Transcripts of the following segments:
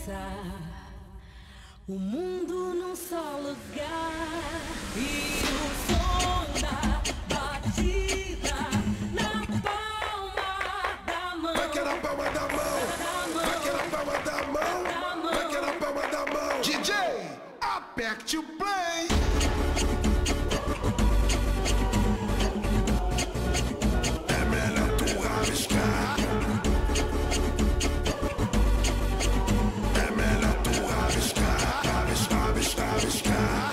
começar o mundo num só lugar e o som da batida na palma da mão. Vai que é na palma da mão, vai que é na palma da mão, vai que é na palma da mão. DJ, aperte o play. É melhor tu rabiscar. É melhor tu rabiscar, rabiscar, rabiscar, rabiscar.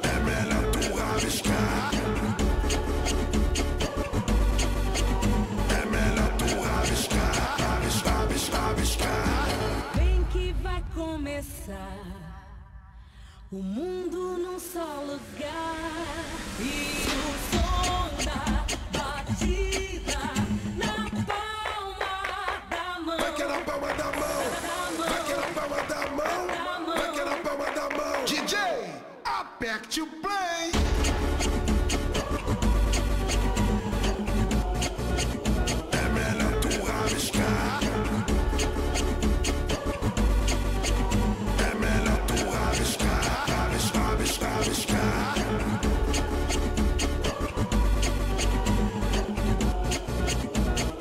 É melhor tu rabiscar. É melhor tu rabiscar, rabiscar, rabiscar, rabiscar. Vem que vai começar o mundo num só lugar e o som da batida na palma da mão. Vai que é na palma da mão, vai que é na palma da mão, vai que é na palma da mão. DJ, aperte o play. É melhor tu rabiscar. É melhor tu rabiscar, rabiscar, rabiscar, rabiscar.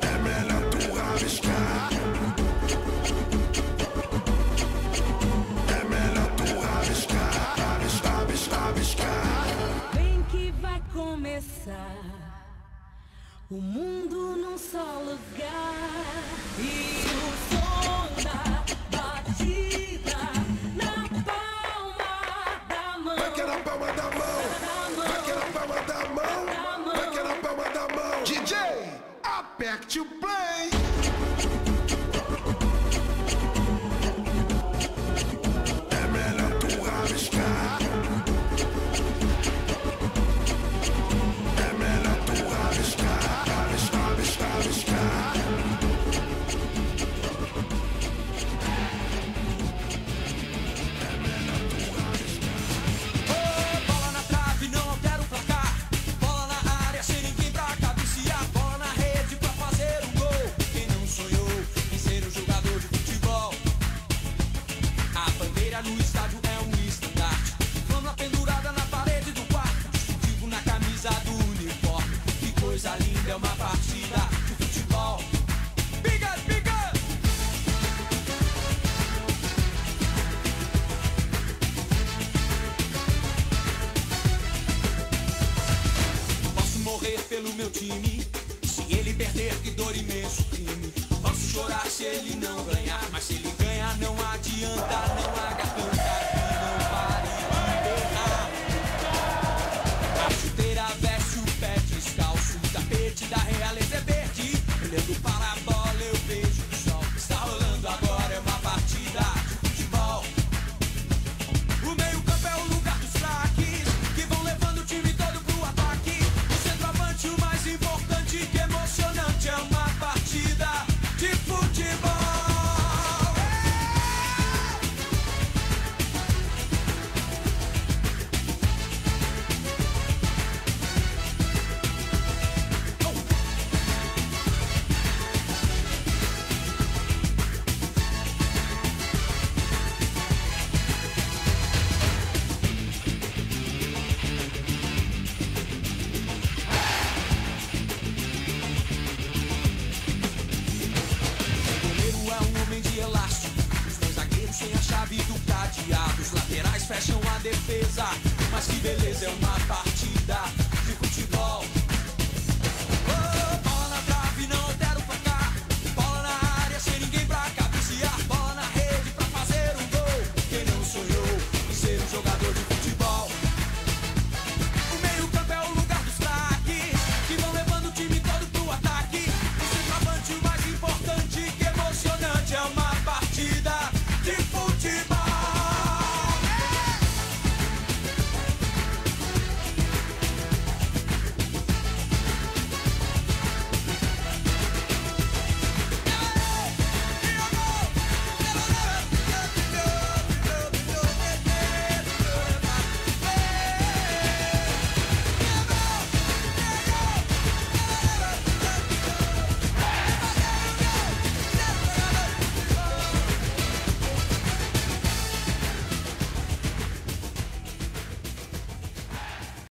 É melhor tu rabiscar. É melhor tu rabiscar, rabiscar, rabiscar, rabiscar. Vem que vai começar o mundo num só lugar e o som da batida na palma da mão. Vai que é na palma da mão, vai que é na palma da mão, vai que é na palma da mão. DJ, aperte o play. É melhor tu rabiscar. É melhor tu rabiscar, rabiscar, rabiscar, rabiscar. Bola na trave, não altera o placar. Bola na área, sem ninguém pra cabecear. Bola na rede pra fazer um gol. Quem não sonhou em ser um jogador de futebol? A bandeira no estádio é um estandarte. Flama pendurada na parede do quarto. Distintivo na camisa do uniforme. Que coisa linda, é uma partida de futebol. Bigas, bigas! Posso morrer pelo meu time. Se ele perder, que dor imenso crime. Posso chorar se ele não ganhar, mas se ele ganhar não adianta. Não há garganta que não pare de berrar. A chuteira veste o pé descalço. O tapete da realeza é verde. Olhando para a bola eu vejo o sol. Está rolando agora, é uma partida de futebol. O meio campo é o lugar dos craques que vão levando o time todo pro ataque. O centroavante, o mais importante, que emocionante, é uma partida de futebol. O goleiro é um homem de elástico. Os dois zagueiros têm a chave do cadeado. Os laterais fecham a defesa. Mas que beleza, é uma partida de futebol.